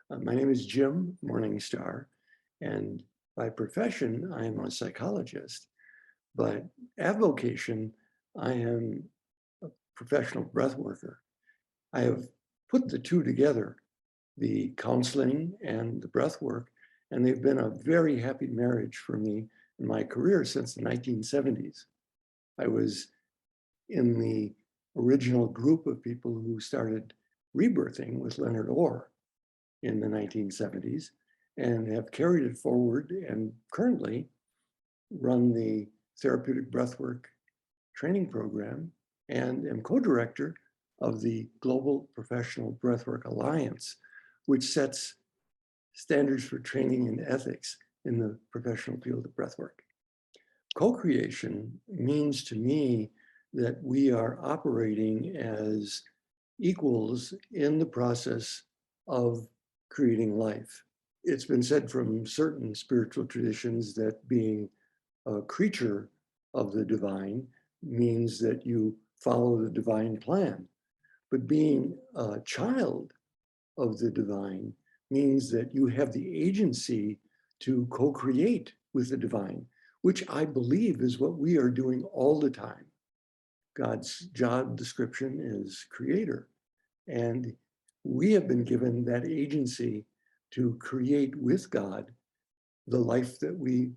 My name is Jim Morningstar, and by profession, I am a psychologist, but avocation, I am a professional breath worker. I have put the two together, the counseling and the breath work, and they've been a very happy marriage for me in my career since the 1970s. I was in the original group of people who started rebirthing with Leonard Orr in the 1970s and have carried it forward and currently run the Therapeutic Breathwork Training Program and am co-director of the Global Professional Breathwork Alliance, which sets standards for training and ethics in the professional field of breathwork. Co-creation means to me that we are operating as equals in the process of creating life. It's been said from certain spiritual traditions that being a creature of the divine means that you follow the divine plan. But being a child of the divine means that you have the agency to co-create with the divine, which I believe is what we are doing all the time. God's job description is creator. And we have been given that agency to create with God the life that we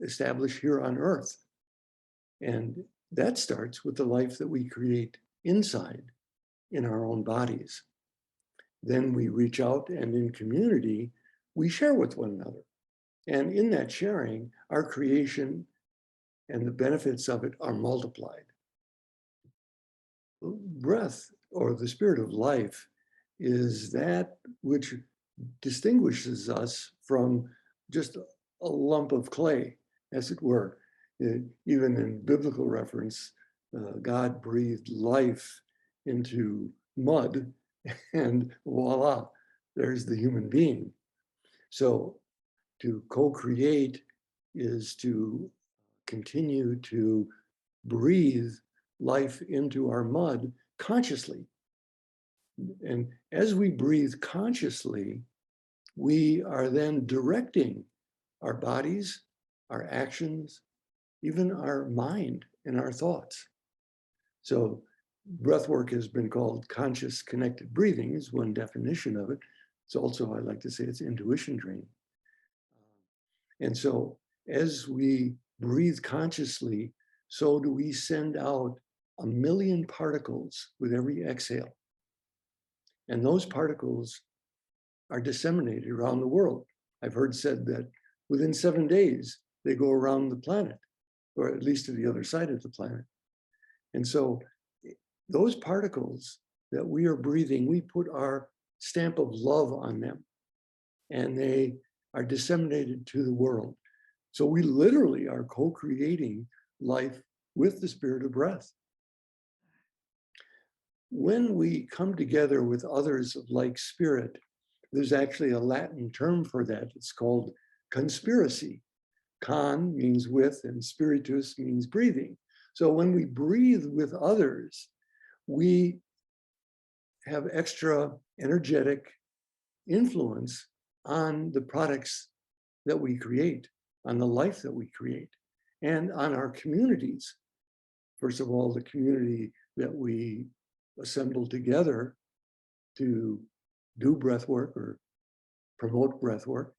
establish here on earth. And that starts with the life that we create inside in our own bodies. Then we reach out and in community, we share with one another. And in that sharing, our creation and the benefits of it are multiplied. Breath, or the spirit of life, is that which distinguishes us from just a lump of clay, as it were. Even in biblical reference, God breathed life into mud, and voila, there's the human being. So to co-create is to continue to breathe life into our mud consciously. And as we breathe consciously, we are then directing our bodies, our actions, even our mind and our thoughts. So breath work has been called conscious connected breathing is one definition of it. It's also, I like to say, it's intuition training. And so as we breathe consciously, so do we send out 1,000,000 particles with every exhale. And those particles are disseminated around the world. I've heard said that within 7 days, they go around the planet, or at least to the other side of the planet. And so those particles that we are breathing, we put our stamp of love on them, and they are disseminated to the world. So we literally are co-creating life with the spirit of breath. When we come together with others of like spirit, there's actually a Latin term for that. It's called conspiracy. Con means with, and spiritus means breathing. So when we breathe with others, we have extra energetic influence on the products that we create, on the life that we create, and on our communities. First of all, the community that we assemble together to do breath work or promote breath work.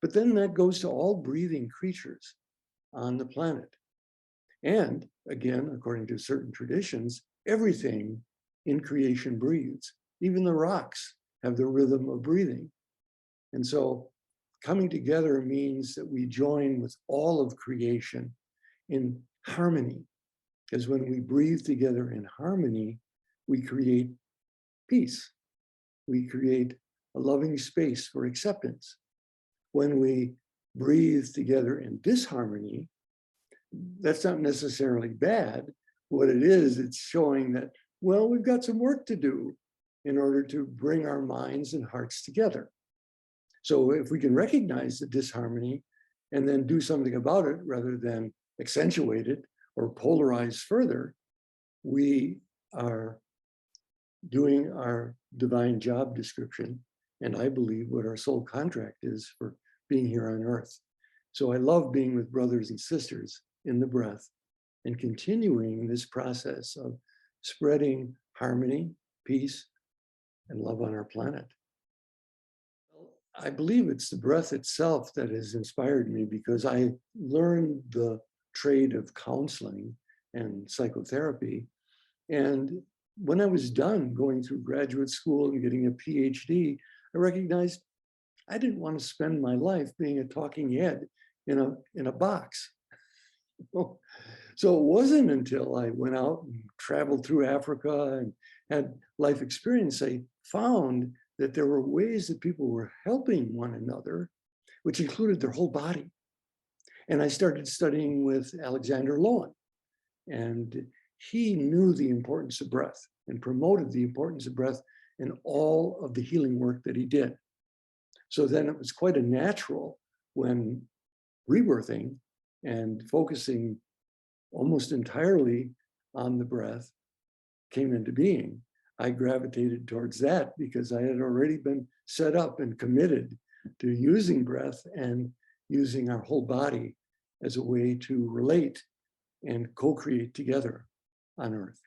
But then that goes to all breathing creatures on the planet. And again, according to certain traditions, everything in creation breathes. Even the rocks have the rhythm of breathing. And so coming together means that we join with all of creation in harmony. Because when we breathe together in harmony, we create peace. We create a loving space for acceptance. When we breathe together in disharmony, that's not necessarily bad. What it is, it's showing that, well, we've got some work to do in order to bring our minds and hearts together. So if we can recognize the disharmony and then do something about it rather than accentuate it or polarize further, we are doing our divine job description and I believe what our soul contract is for being here on earth. So I love being with brothers and sisters in the breath and continuing this process of spreading harmony, peace, and love on our planet. I believe it's the breath itself that has inspired me because I learned the trade of counseling and psychotherapy. And when I was done going through graduate school and getting a PhD, I recognized I didn't want to spend my life being a talking head in a box. So it wasn't until I went out and traveled through Africa and had life experience, I found that there were ways that people were helping one another, which included their whole body. And I started studying with Alexander Lowen, and he knew the importance of breath and promoted the importance of breath in all of the healing work that he did. So then it was quite a natural when rebirthing and focusing almost entirely on the breath came into being. I gravitated towards that because I had already been set up and committed to using breath and using our whole body as a way to relate and co-create together on earth.